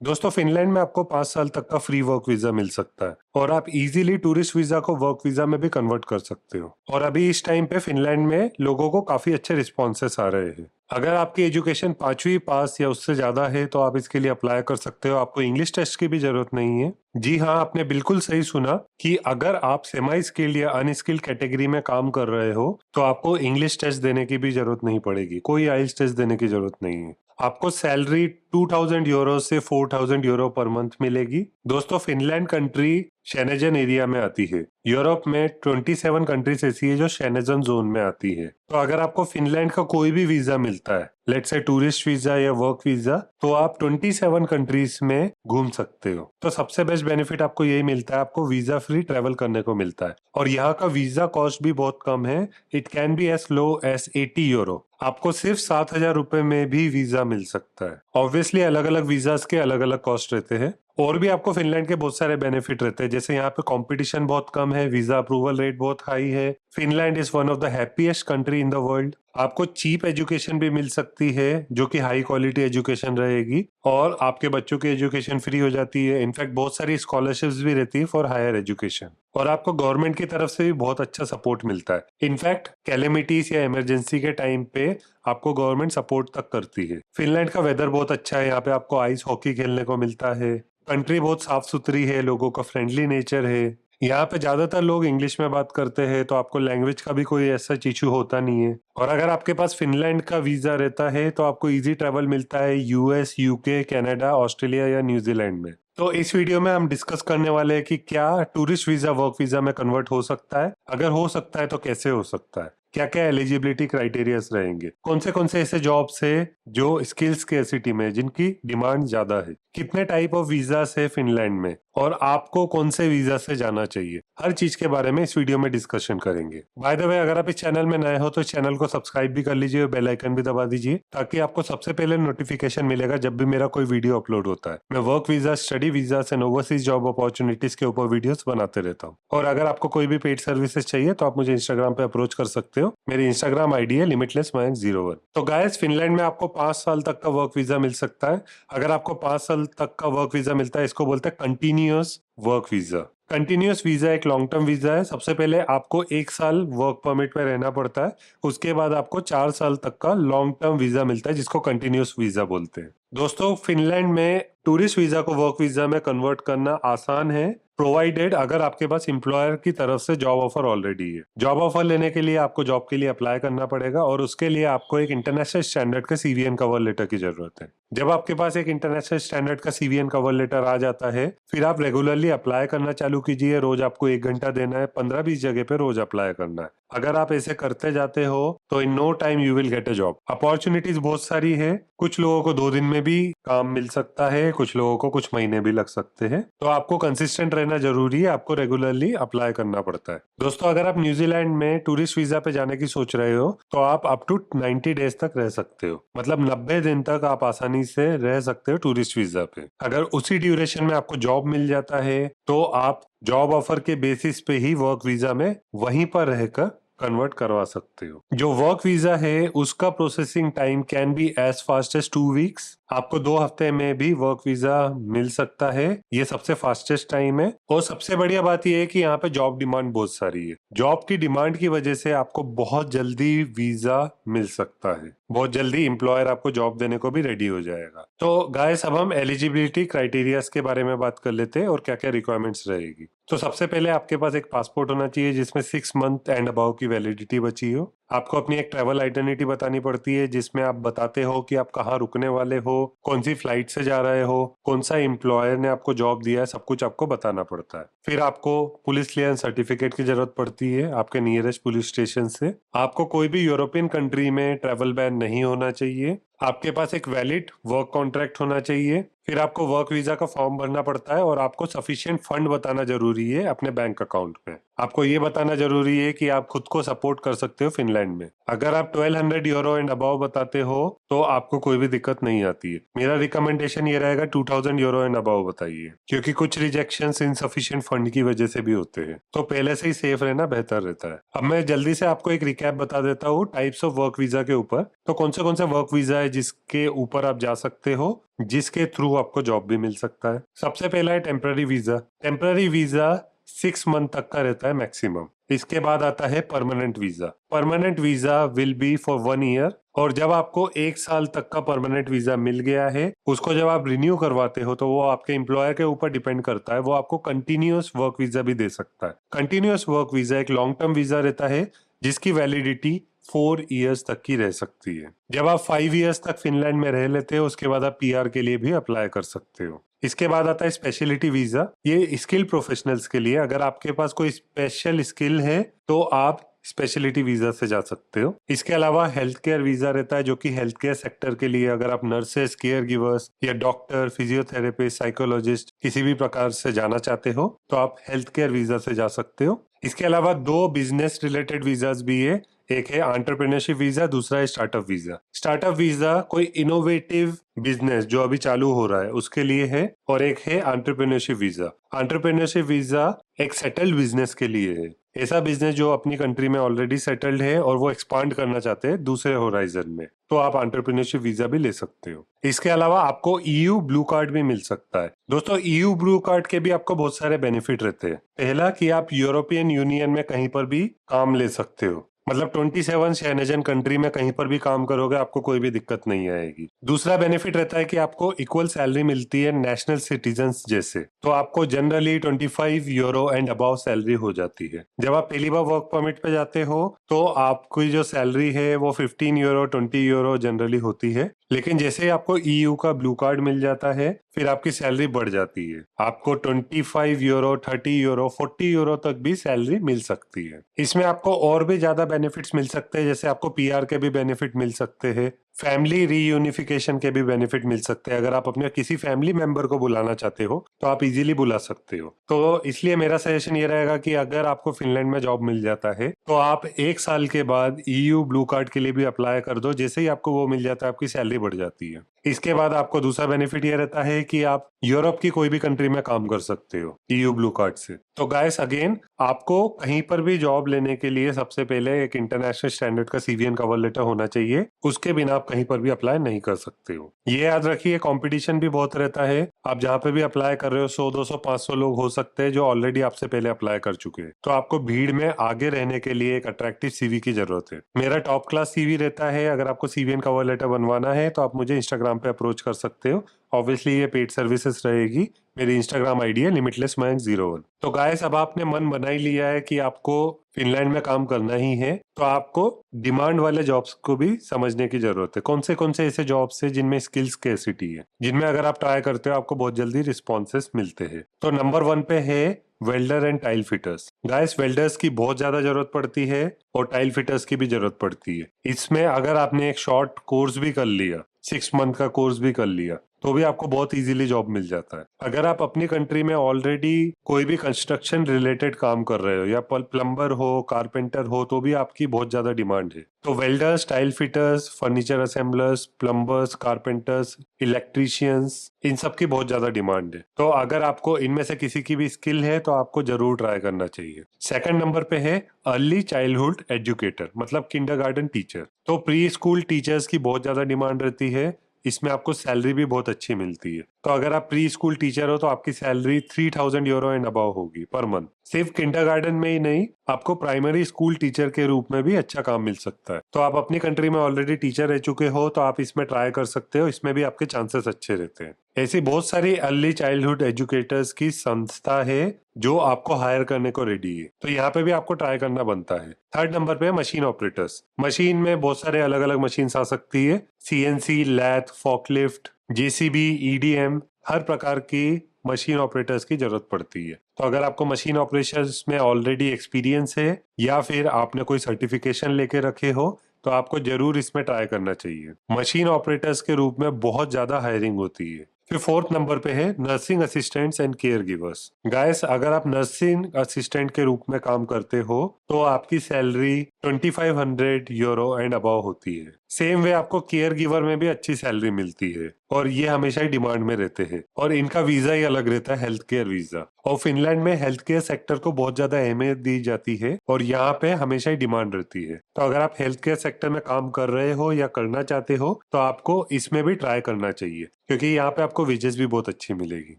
दोस्तों फिनलैंड में आपको 5 साल तक का फ्री वर्क वीजा मिल सकता है और आप इजीली टूरिस्ट वीजा को वर्क वीजा में भी कन्वर्ट कर सकते हो। और अभी इस टाइम पे फिनलैंड में लोगों को काफी अच्छे रिस्पॉन्सेस आ रहे हैं। अगर आपकी एजुकेशन 5वीं पास या उससे ज्यादा है तो आप इसके लिए अप्लाई कर सकते हो। आपको इंग्लिश टेस्ट की भी जरूरत नहीं है। जी हाँ, आपने बिल्कुल सही सुना कि अगर आप सेमी स्किल्ड या अनस्किल्ड कैटेगरी में काम कर रहे हो तो आपको इंग्लिश टेस्ट देने की भी जरूरत नहीं पड़ेगी, कोई आइल्स टेस्ट देने की जरूरत नहीं है। आपको सैलरी 2000 यूरो से 4000 यूरो पर मंथ मिलेगी। दोस्तों फिनलैंड कंट्री शेनेजन एरिया में आती है। यूरोप में 27 कंट्रीज ऐसी है जो शेनेजन जोन में आती है। तो अगर आपको फिनलैंड का कोई भी वीजा मिलता है, लेट्स से टूरिस्ट वीजा या वर्क वीजा, तो आप 27 कंट्रीज में घूम सकते हो। तो सबसे बेस्ट बेनिफिट आपको यही मिलता है, आपको वीजा फ्री ट्रेवल करने को मिलता है। और यहाँ का वीजा कॉस्ट भी बहुत कम है। It can be as low as 80 euro. आपको सिर्फ 7,000 रुपए में भी वीजा मिल सकता है। ऑब्वियसली अलग अलग वीजास के अलग अलग कॉस्ट रहते हैं। और भी आपको फिनलैंड के बहुत सारे बेनिफिट रहते हैं, जैसे यहाँ पे कंपटीशन बहुत कम है, वीजा अप्रूवल रेट बहुत हाई है। Finland is one of the happiest country in the world. आपको चीप एजुकेशन भी मिल सकती है जो कि हाई क्वालिटी एजुकेशन रहेगी, और आपके बच्चों की एजुकेशन फ्री हो जाती है। इनफैक्ट बहुत सारी स्कॉलरशिप्स भी रहती है फॉर हायर एजुकेशन। और आपको गवर्नमेंट की तरफ से भी बहुत अच्छा सपोर्ट मिलता है। इनफैक्ट कैलेमिटीज या इमरजेंसी के टाइम पे आपको गवर्नमेंट सपोर्ट तक करती है। फिनलैंड का वेदर बहुत अच्छा है, यहाँ पे आपको आइस हॉकी खेलने को मिलता है। कंट्री बहुत साफ सुथरी है, लोगों का फ्रेंडली नेचर है। यहाँ पे ज्यादातर लोग इंग्लिश में बात करते हैं, तो आपको लैंग्वेज का भी कोई ऐसा इशू होता नहीं है। और अगर आपके पास फिनलैंड का वीजा रहता है तो आपको इजी ट्रैवल मिलता है यूएस, यूके, कनाडा, ऑस्ट्रेलिया या न्यूजीलैंड में। तो इस वीडियो में हम डिस्कस करने वाले हैं कि क्या टूरिस्ट वीजा वर्क वीजा में कन्वर्ट हो सकता है, अगर हो सकता है तो कैसे हो सकता है, क्या क्या एलिजिबिलिटी क्राइटेरियाज रहेंगे, कौन से ऐसे जॉब्स है जो स्किल्स के सिटी में जिनकी डिमांड ज्यादा है, कितने टाइप ऑफ वीजा है फिनलैंड में, और आपको कौन से वीजा से जाना चाहिए। हर चीज के बारे में इस वीडियो में डिस्कशन करेंगे। बाय द वे, अगर आप इस चैनल में नए हो तो चैनल को सब्सक्राइब भी कर लीजिए और बेल आइकन भी दबा दीजिए, ताकि आपको सबसे पहले नोटिफिकेशन मिलेगा जब भी मेरा कोई वीडियो अपलोड होता है। मैं work visa, study visa and overseas job opportunities के ऊपर वीडियोस बनाते रहता हूँ। और अगर आपको कोई भी पेड सर्विसेज चाहिए तो आप मुझे इंस्टाग्राम पे अप्रोच कर सकते हो। मेरी इंस्टाग्राम आईडी है limitless01। तो गाइस, फिनलैंड में आपको 5 साल तक का वर्क वीजा मिल सकता है। अगर आपको 5 साल तक का वर्क वीजा मिलता है, इसको बोलते हैं continuous work visa. Continuous visa एक लॉन्ग टर्म वीजा है। सबसे पहले आपको 1 साल वर्क परमिट पे रहना पड़ता है, उसके बाद आपको 4 साल तक का लॉन्ग टर्म वीजा मिलता है, जिसको कंटिन्यूअस वीजा बोलते हैं। दोस्तों फिनलैंड में टूरिस्ट वीजा को वर्क वीजा में कन्वर्ट करना आसान है, प्रोवाइडेड अगर आपके पास एम्प्लॉयर की तरफ से जॉब ऑफर ऑलरेडी है। जॉब ऑफर लेने के लिए आपको जॉब के लिए अप्लाई करना पड़ेगा, और उसके लिए आपको एक इंटरनेशनल स्टैंडर्ड का सीवीएन कवर लेटर की जरूरत है। जब आपके पास एक इंटरनेशनल स्टैंडर्ड का सीवीएन कवर लेटर आ जाता है, फिर आप रेगुलरली अप्लाई करना चालू कीजिए। रोज आपको 1 घंटा देना है, 15-20 जगह पे रोज अप्लाई करना है। अगर आप ऐसे करते जाते हो तो in no time you will get a job. Opportunities बहुत सारी है, कुछ लोगों को 2 दिन में भी काम मिल सकता है, कुछ लोगों को कुछ महीने भी लग सकते हैं। तो आपको कंसिस्टेंट रहना जरूरी है, आपको रेगुलरली अप्लाई करना पड़ता है। दोस्तों अगर आप न्यूजीलैंड में टूरिस्ट वीजा पे जाने की सोच रहे हो तो आप अप टू 90 डेज तक रह सकते हो, मतलब 90 दिन तक आप आसानी से रह सकते हो टूरिस्ट वीजा पे। अगर उसी ड्यूरेशन में आपको जॉब मिल जाता है तो आप जॉब ऑफर के बेसिस पे ही वर्क वीजा में वहीं पर रहकर कन्वर्ट करवा सकते हो। जो वर्क वीजा है उसका processing time can be as fast as 2 weeks. आपको 2 हफ्ते में भी वर्क वीजा मिल सकता है, ये सबसे फास्टेस्ट टाइम है। और सबसे बढ़िया बात यह है कि यहाँ पे जॉब डिमांड बहुत सारी है। जॉब की डिमांड की वजह से आपको बहुत जल्दी वीजा मिल सकता है, बहुत जल्दी एम्प्लॉयर आपको जॉब देने को भी रेडी हो जाएगा। तो गाइस, अब हम एलिजिबिलिटी क्राइटेरियाज के बारे में बात कर लेते हैं और क्या क्या रिक्वायरमेंट्स रहेगी। तो सबसे पहले आपके पास एक पासपोर्ट होना चाहिए जिसमें 6 मंथ एंड अबाव की वैलिडिटी बची हो। आपको अपनी एक ट्रैवल आइडेंटिटी बतानी पड़ती है, जिसमें आप बताते हो कि आप कहाँ रुकने वाले हो, कौन सी फ्लाइट से जा रहे हो, कौन सा एम्प्लॉयर ने आपको जॉब दिया है, सब कुछ आपको बताना पड़ता है। फिर आपको पुलिस क्लियरेंस सर्टिफिकेट की जरूरत पड़ती है आपके नियरेस्ट पुलिस स्टेशन से। आपको कोई भी यूरोपियन कंट्री में ट्रैवल बैन नहीं होना चाहिए। आपके पास एक वैलिड वर्क कॉन्ट्रैक्ट होना चाहिए। फिर आपको वर्क वीजा का फॉर्म भरना पड़ता है, और आपको सफिशिएंट फंड बताना जरूरी है अपने बैंक अकाउंट में। आपको ये बताना जरूरी है कि आप खुद को सपोर्ट कर सकते हो फिनलैंड में। अगर आप 1200 यूरो एंड अबाव बताते हो तो आपको कोई भी दिक्कत नहीं आती है। मेरा रिकमेंडेशन ये रहेगा 2000 यूरो एंड अबाव बताइए, क्योंकि कुछ रिजेक्शंस इनसफिशिएंट फंड की वजह से भी होते हैं। तो पहले से ही सेफ रहना बेहतर रहता है। अब मैं जल्दी से आपको एक रिकैप बता देता हूँ टाइप्स ऑफ वर्क वीजा के ऊपर। तो कौन से वर्क वीजा है जिसके ऊपर आप जा सकते हो, जिसके थ्रू आपको जॉब भी मिल सकता है। सबसे पहला है temporary visa. Temporary visa 6 month तक का रहता है मैक्सिमम। इसके बाद आता है permanent visa. Permanent visa will be for 1 year, और जब आपको 1 साल तक का परमानेंट वीजा मिल गया है, उसको जब आप रिन्यू करवाते हो तो वो आपके एम्प्लॉयर के ऊपर डिपेंड करता है, वो आपको कंटिन्यूअस वर्क वीजा भी दे सकता है। कंटिन्यूअस वर्क वीजा एक लॉन्ग टर्म वीजा रहता है जिसकी वैलिडिटी 4 इयर्स तक की रह सकती है। जब आप 5 इयर्स तक फिनलैंड में रह लेते हो, उसके बाद आप पीआर के लिए भी अप्लाई कर सकते हो। इसके बाद आता है स्पेशलिटी वीजा। ये स्किल प्रोफेशनल्स के लिए, अगर आपके पास कोई स्पेशल स्किल है तो आप स्पेशलिटी वीजा से जा सकते हो। इसके अलावा हेल्थ केयर वीजा रहता है, जो कि हेल्थ केयर सेक्टर के लिए, अगर आप नर्सेस, केयर गिवर्स या डॉक्टर, फिजियोथेरेपिस्ट, साइकोलॉजिस्ट किसी भी प्रकार से जाना चाहते हो तो आप हेल्थ केयर वीजा से जा सकते हो। इसके अलावा 2 बिजनेस रिलेटेड वीजाज भी है। एक है एंटरप्रेन्योरशिप वीजा, दूसरा है स्टार्टअप वीजा। स्टार्टअप वीजा कोई इनोवेटिव बिजनेस जो अभी चालू हो रहा है उसके लिए है, और एक है एंटरप्रेन्योरशिप वीजा। एंटरप्रेन्योरशिप वीजा एक सेटल्ड बिजनेस के लिए है। ऐसा बिजनेस जो अपनी कंट्री में ऑलरेडी सेटल्ड है और वो एक्सपांड करना चाहते हैं दूसरे होराइजन में, तो आप एंटरप्रेन्योरशिप वीजा भी ले सकते हो। इसके अलावा आपको ईयू ब्लू कार्ड भी मिल सकता है। दोस्तों, ईयू ब्लू कार्ड के भी आपको बहुत सारे बेनिफिट रहते हैं। पहला कि आप यूरोपियन यूनियन में कहीं पर भी काम ले सकते हो, मतलब 27 शेंजेन कंट्री में कहीं पर भी काम करोगे, आपको कोई भी दिक्कत नहीं आएगी। दूसरा बेनिफिट रहता है कि आपको इक्वल सैलरी मिलती है नेशनल सिटीजन्स जैसे, तो आपको generally 25 euro and above salary हो जाती है। जब आप पहली बार वर्क परमिट पे जाते हो तो आपकी जो सैलरी है वो 15 यूरो 20 यूरो जनरली होती है, लेकिन जैसे ही आपको ईयू का ब्लू कार्ड मिल जाता है फिर आपकी सैलरी बढ़ जाती है। आपको 25 यूरो, 30 यूरो, 40 यूरो तक भी सैलरी मिल सकती है। इसमें आपको और भी ज्यादा बेनिफिट्स मिल सकते हैं, जैसे आपको पीआर के भी बेनिफिट मिल सकते हैं, फैमिली रीयूनिफिकेशन के भी बेनिफिट मिल सकते हैं। अगर आप अपने किसी फैमिली मेंबर को बुलाना चाहते हो तो आप इजीली बुला सकते हो। तो इसलिए मेरा सजेशन ये रहेगा कि अगर आपको फिनलैंड में जॉब मिल जाता है तो आप 1 साल के बाद ईयू ब्लू कार्ड के लिए भी अप्लाई कर दो। जैसे ही आपको वो मिल जाता है आपकी सैलरी बढ़ जाती है। इसके बाद आपको दूसरा बेनिफिट ये रहता है कि आप यूरोप की कोई भी कंट्री में काम कर सकते हो ईयू ब्लू कार्ड से। तो गाइस, अगेन आपको कहीं पर भी जॉब लेने के लिए सबसे पहले एक इंटरनेशनल स्टैंडर्ड का सीवी एंड कवर लेटर होना चाहिए, उसके बिना आप कहीं पर भी अप्लाई नहीं कर सकते हो। ये याद रखिए, कंपटीशन भी बहुत रहता है। आप जहाँ पे भी अप्लाई कर रहे हो 100, 200, 500 लोग हो सकते हैं जो ऑलरेडी आपसे पहले अप्लाई कर चुके हैं। तो आपको भीड़ में आगे रहने के लिए एक अट्रैक्टिव सीवी की जरूरत है। मेरा टॉप क्लास सीवी रहता है। अगर आपको सीवी एंड कवर लेटर बनवाना है तो आप मुझे इंस्टाग्राम पे अप्रोच कर सकते हो। ऑब्वियसली ये पेड सर्विसेज रहेगी। मेरी इंस्टाग्राम आईडी है limitlessmayank01। तो गाइस, अब आपने मन बना ही लिया है कि आपको फिनलैंड में काम करना ही है, तो आपको डिमांड वाले जॉब्स को भी समझने की जरूरत है। कौन से ऐसे जॉब्स है जिनमें स्किल स्कैर्सिटी है, जिनमें अगर आप ट्राई करते हो आपको बहुत जल्दी रिस्पॉन्सेस मिलते हैं। तो नंबर 1 पे है welder and tile fitters. Guys, welders की बहुत ज्यादा जरूरत पड़ती है और टाइल फिटर्स की भी जरूरत पड़ती है। इसमें अगर आपने एक शॉर्ट कोर्स भी कर लिया, 6 मंथ का कोर्स भी कर लिया, तो भी आपको बहुत इजीली जॉब मिल जाता है। अगर आप अपनी कंट्री में ऑलरेडी कोई भी कंस्ट्रक्शन रिलेटेड काम कर रहे हो या प्लम्बर हो, कारपेंटर हो, तो भी आपकी बहुत ज्यादा डिमांड है। तो welders, tile fitters, furniture assemblers, plumbers, carpenters, electricians, इन सब की बहुत ज्यादा डिमांड है। तो अगर आपको इनमें से किसी की भी स्किल है तो आपको जरूर ट्राई करना चाहिए। सेकंड नंबर पे है अर्ली चाइल्डहुड एजुकेटर, मतलब किंडरगार्टन टीचर। तो प्री स्कूल टीचर्स की बहुत ज्यादा डिमांड रहती है। इसमें आपको सैलरी भी बहुत अच्छी मिलती है। तो अगर आप प्री स्कूल टीचर हो तो आपकी सैलरी 3000 यूरो एंड अबाव होगी पर मंथ। सिर्फ किंडरगार्टन में ही नहीं, आपको प्राइमरी स्कूल टीचर के रूप में भी अच्छा काम मिल सकता है। तो आप अपनी कंट्री में ऑलरेडी टीचर रह चुके हो तो आप इसमें ट्राई कर सकते हो। इसमें भी आपके चांसेस अच्छे रहते हैं। ऐसी बहुत सारी अर्ली चाइल्डहुड एजुकेटर्स की संस्था है जो आपको हायर करने को रेडी है। तो यहाँ पे भी आपको ट्राई करना बनता है। थर्ड नंबर पे मशीन ऑपरेटर्स। मशीन में बहुत सारे अलग अलग मशीन आ सकती है। सीएनसी, लैथ, फॉकलिफ्ट, जेसीबी, ईडीएम, हर प्रकार की मशीन ऑपरेटर्स की जरूरत पड़ती है। तो अगर आपको मशीन ऑपरेशंस में ऑलरेडी एक्सपीरियंस है या फिर आपने कोई सर्टिफिकेशन लेके रखे हो तो आपको जरूर इसमें ट्राई करना चाहिए। मशीन ऑपरेटर्स के रूप में बहुत ज्यादा हायरिंग होती है। फिर फोर्थ नंबर पे है nursing assistants and care givers. Guys, अगर आप नर्सिंग असिस्टेंट के रूप में काम करते हो तो आपकी सैलरी 2500 यूरो एंड अबव होती है। सेम वे आपको केयर गिवर में भी अच्छी सैलरी मिलती है और ये हमेशा ही डिमांड में रहते हैं और इनका वीजा ही अलग रहता है, हेल्थ केयर वीजा। और फिनलैंड में हेल्थ केयर सेक्टर को बहुत ज्यादा अहमियत दी जाती है और यहाँ पे हमेशा ही डिमांड रहती है। तो अगर आप हेल्थ केयर सेक्टर में काम कर रहे हो या करना चाहते हो तो आपको इसमें भी ट्राई करना चाहिए क्योंकि यहाँ पे आपको वेजेस भी बहुत अच्छी मिलेगी।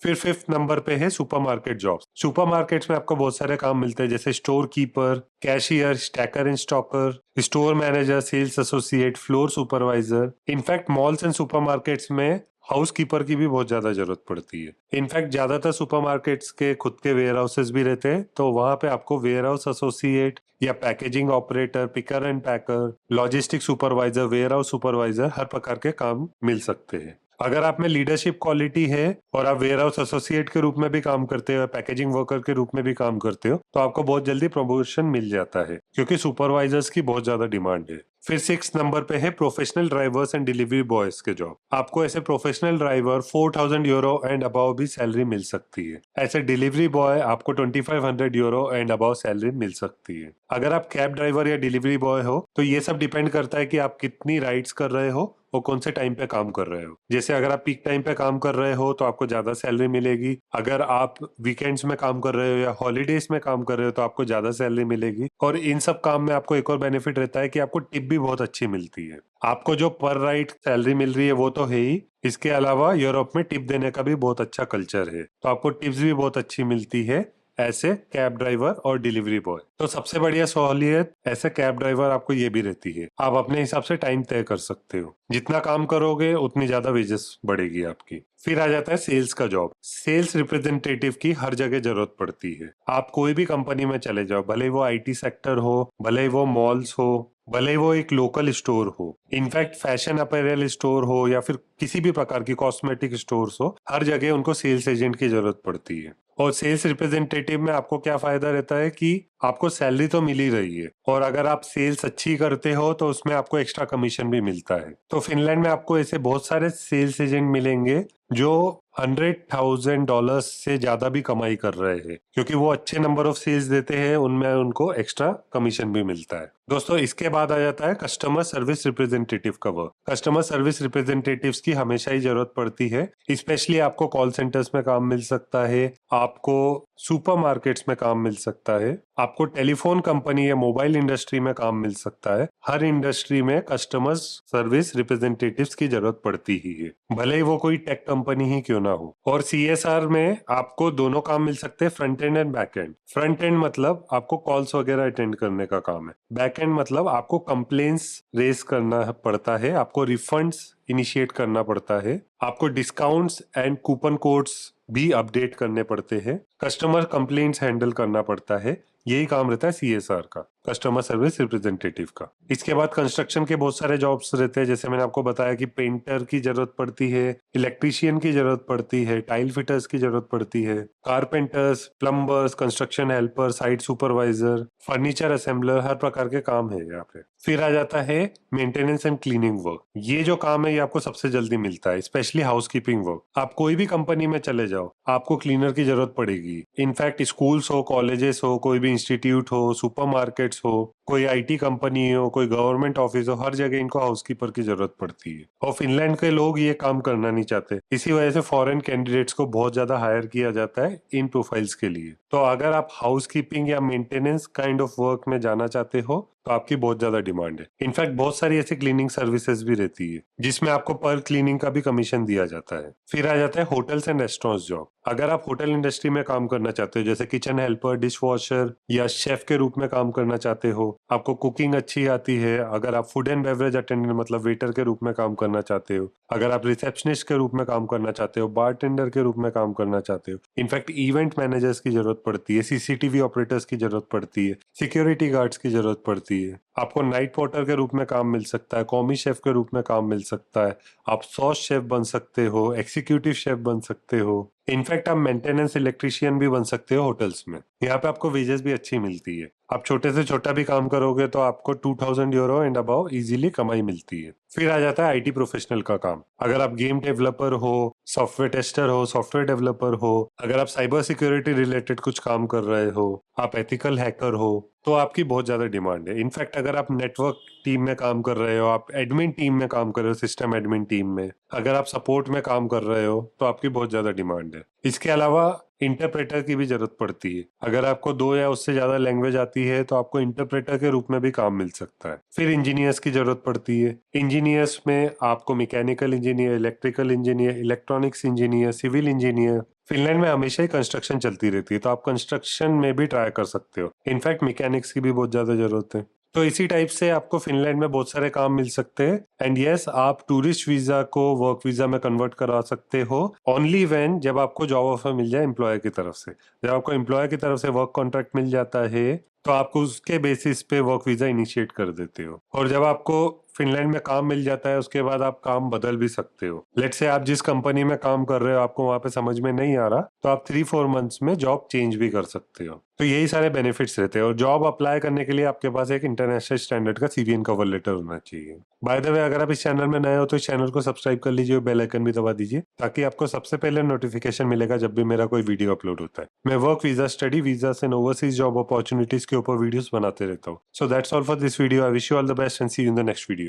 फिर 5th नंबर पे है सुपरमार्केट जॉब्स। सुपरमार्केट्स में आपको बहुत सारे काम मिलते हैं जैसे store keeper, cashier, stacker and stocker, store manager, sales associate, floor supervisor. In fact malls and supermarkets में हाउस कीपर की भी बहुत ज्यादा जरूरत पड़ती है। इनफैक्ट ज्यादातर सुपरमार्केट्स के खुद के वेयर हाउसेस भी रहते हैं तो वहां पे आपको वेयर हाउस एसोसिएट या packaging operator, picker and packer, logistic supervisor, warehouse supervisor, हर प्रकार के काम मिल सकते हैं। अगर आप में लीडरशिप क्वालिटी है और आप वेयर हाउस एसोसिएट के रूप में भी काम करते हो, पैकेजिंग वर्कर के रूप में भी काम करते हो तो आपको बहुत जल्दी प्रमोशन मिल जाता है क्योंकि सुपरवाइजर्स की बहुत ज्यादा डिमांड है। फिर 6 नंबर पे है professional drivers and delivery boys के जॉब। आपको ऐसे professional driver 4000 euro and above भी सैलरी मिल सकती है। ऐसे डिलीवरी बॉय आपको 2500 यूरो एंड अबाव सैलरी मिल सकती है। अगर आप कैब ड्राइवर या डिलीवरी बॉय हो तो ये सब डिपेंड करता है कि आप कितनी राइड्स कर रहे हो और कौन से टाइम पे काम कर रहे हो। जैसे अगर आप पीक टाइम पे काम कर रहे हो तो आपको ज्यादा सैलरी मिलेगी। अगर आप वीकेंड्स में काम कर रहे हो या हॉलीडेज में काम कर रहे हो तो आपको ज्यादा सैलरी मिलेगी। और इन सब काम में आपको एक और बेनिफिट रहता है कि आपको टिप भी बहुत अच्छी मिलती है। आपको जो पर राइड सैलरी मिल रही है वो तो है ही, इसके अलावा यूरोप में टिप देने का भी बहुत अच्छा कल्चर है तो आपको टिप्स भी बहुत अच्छी मिलती है ऐसे कैब ड्राइवर और डिलीवरी बॉय। तो सबसे बढ़िया सहूलियत ऐसे कैब ड्राइवर आपको ये भी रहती है, आप अपने हिसाब से टाइम तय कर सकते हो। जितना काम करोगे उतनी ज्यादा वेजेस बढ़ेगी आपकी। फिर आ जाता है सेल्स का जॉब। सेल्स रिप्रेजेंटेटिव की हर जगह जरूरत पड़ती है। आप कोई भी कंपनी में चले जाओ, भले वो आईटी सेक्टर हो, भले वो मॉल्स हो, भले वो एक लोकल स्टोर हो, इनफैक्ट फैशन अपैरल स्टोर हो या फिर किसी भी प्रकार की कॉस्मेटिक स्टोर्स हो, हर जगह उनको सेल्स एजेंट की जरूरत पड़ती है। और सेल्स रिप्रेजेंटेटिव में आपको क्या फायदा रहता है कि आपको सैलरी तो मिल ही रही है और अगर आप सेल्स अच्छी करते हो तो उसमें आपको एक्स्ट्रा कमीशन भी मिलता है। तो फिनलैंड में आपको ऐसे बहुत सारे सेल्स एजेंट मिलेंगे जो $100,000 से ज्यादा भी कमाई कर रहे हैं क्योंकि वो अच्छे नंबर ऑफ सेल्स देते हैं, उनमें उनको एक्स्ट्रा कमीशन भी मिलता है। दोस्तों इसके बाद आ जाता है कस्टमर सर्विस रिप्रेजेंटेटिव का वर्क। कस्टमर सर्विस रिप्रेजेंटेटिव्स की हमेशा ही जरूरत पड़ती है। स्पेशली आपको कॉल सेंटर्स में काम मिल सकता है, आपको सुपरमार्केट्स में काम मिल सकता है, आपको टेलीफोन कंपनी या मोबाइल इंडस्ट्री में काम मिल सकता है। हर इंडस्ट्री में कस्टमर सर्विस रिप्रेजेंटेटिव्स की जरूरत पड़ती ही है, भले ही वो कोई टेक कंपनी ही क्यों ना हो। और सीएसआर में आपको दोनों काम मिल सकते हैं, front end and back and. Front end मतलब आपको कॉल्स वगैरह अटेंड करने का काम है। बैक एंड मतलब आपको कंप्लेंट्स रेज करना पड़ता है, आपको रिफंड्स इनिशिएट करना पड़ता है, आपको डिस्काउंट्स एंड कूपन कोड्स भी अपडेट करने पड़ते हैं, कस्टमर कंप्लेंट्स हैंडल करना पड़ता है। यही काम रहता है सीएसआर का, कस्टमर सर्विस रिप्रेजेंटेटिव का। इसके बाद कंस्ट्रक्शन के बहुत सारे जॉब्स रहते हैं, जैसे मैंने आपको बताया कि पेंटर की जरूरत पड़ती है, इलेक्ट्रीशियन की जरूरत पड़ती है, टाइल फिटर्स की जरूरत पड़ती है, carpenters, plumbers, construction helper, site supervisor, furniture assembler, हर प्रकार के काम है यहाँ पे। फिर आ जाता है मेंटेनेंस एंड क्लीनिंग वर्क। ये जो काम है ये आपको सबसे जल्दी मिलता है, स्पेशली हाउसकीपिंग वर्क। आप कोई भी कंपनी में चले जाओ आपको क्लीनर की जरूरत पड़ेगी। इनफैक्ट स्कूल्स हो, कॉलेजेस हो, कोई भी इंस्टीट्यूट हो, सुपरमार्केट्स हो, कोई आईटी कंपनी हो, कोई गवर्नमेंट ऑफिस हो, हर जगह इनको हाउसकीपर की जरूरत पड़ती है। और फिनलैंड के लोग ये काम करना नहीं चाहते, इसी वजह से फॉरेन कैंडिडेट्स को बहुत ज्यादा हायर किया जाता है इन प्रोफाइल्स के लिए। तो अगर आप हाउसकीपिंग या मेंटेनेंस काइंड ऑफ वर्क में जाना चाहते हो तो आपकी बहुत ज्यादा डिमांड है। इनफैक्ट बहुत सारी ऐसी क्लीनिंग सर्विसेज भी रहती है जिसमें आपको पर क्लीनिंग का भी कमीशन दिया जाता है। फिर आ जाता है होटल्स एंड रेस्टोरेंट्स जॉब। अगर आप होटल इंडस्ट्री में काम करना चाहते हो, जैसे किचन हेल्पर, डिश वॉशर या शेफ के रूप में काम करना चाहते हो, आपको कुकिंग अच्छी आती है, अगर आप फूड एंड बेवरेज अटेंडेंट मतलब वेटर के रूप में काम करना चाहते हो, अगर आप रिसेप्शनिस्ट के रूप में काम करना चाहते हो, बारटेंडर के रूप में काम करना चाहते हो, इनफैक्ट इवेंट मैनेजर्स की जरूरत पड़ती है, सीसीटीवी ऑपरेटर्स की जरूरत पड़ती है, सिक्योरिटी गार्ड्स की जरूरत पड़ती है, आपको नाइट पोर्टर के रूप में काम मिल सकता है, कॉमी शेफ के रूप में काम मिल सकता है, आप सॉस शेफ बन सकते हो, एग्जीक्यूटिव शेफ बन सकते हो, इनफैक्ट आप मेंटेनेंस इलेक्ट्रीशियन भी बन सकते हो होटल्स में। यहाँ पे आपको वेजेस भी अच्छी मिलती है। आप छोटे से छोटा भी काम करोगे तो आपको 2000 यूरो एंड अबाव इजीली कमाई मिलती है। फिर आ जाता है आईटी प्रोफेशनल का काम। अगर आप गेम डेवलपर हो, सॉफ्टवेयर टेस्टर हो, सॉफ्टवेयर डेवलपर हो, अगर आप साइबर सिक्योरिटी रिलेटेड कुछ काम कर रहे हो, आप एथिकल हैकर हो, तो आपकी बहुत ज़्यादा डिमांड है। इनफैक्ट अगर आप नेटवर्क टीम में काम कर रहे हो, आप एडमिन टीम में काम कर रहे हो, सिस्टम एडमिन टीम में, अगर आप सपोर्ट में काम कर रहे हो तो आपकी बहुत ज़्यादा डिमांड है। इसके अलावा इंटरप्रेटर की भी जरूरत पड़ती है। अगर आपको 2 या उससे ज़्यादा लैंग्वेज आती है तो आपको इंटरप्रेटर के रूप में भी काम मिल सकता है। फिर इंजीनियर्स की जरूरत पड़ती है। इंजीनियर्स में आपको mechanical engineer, electrical engineer, electronics engineer, civil engineer, Finland में हमेशा ही कंस्ट्रक्शन चलती रहती है तो आप कंस्ट्रक्शन में भी ट्राई कर सकते हो। इनफैक्ट मैकेनिक्स की भी बहुत ज्यादा जरूरत है। तो इसी टाइप से आपको फिनलैंड में बहुत सारे काम मिल सकते हैं। एंड यस, आप टूरिस्ट वीजा को वर्क वीजा में कन्वर्ट करा सकते हो ओनली व्हेन, जब आपको जॉब ऑफर मिल जाए एम्प्लॉयर की तरफ से। जब आपको एम्प्लॉयर की तरफ से वर्क कॉन्ट्रैक्ट मिल जाता है तो आपको उसके बेसिस पे वर्क वीजा इनिशिएट कर देते हो। और जब आपको फिनलैंड में काम मिल जाता है उसके बाद आप काम बदल भी सकते हो। लेट्स से आप जिस कंपनी में काम कर रहे हो आपको वहां पे समझ में नहीं आ रहा तो आप 3-4 मंथ्स में जॉब चेंज भी कर सकते हो। तो यही सारे बेनिफिट्स रहते हैं। और जॉब अप्लाई करने के लिए आपके पास एक इंटरनेशनल स्टैंडर्ड का सीवीएन कवर लेटर होना चाहिए। बाय द वे, अगर आप इस चैनल में नए हो तो इस चैनल को सब्सक्राइब कर लीजिए और बेल आइकन भी दबा दीजिए ताकि आपको सबसे पहले नोटिफिकेशन मिलेगा जब भी मेरा कोई वीडियो अपलोड होता है। मैं work visa, study visa and overseas job opportunities के ऊपर वीडियोस बनाते रहता हूँ। So that's all for this video. I wish you all the best and see you in the next video.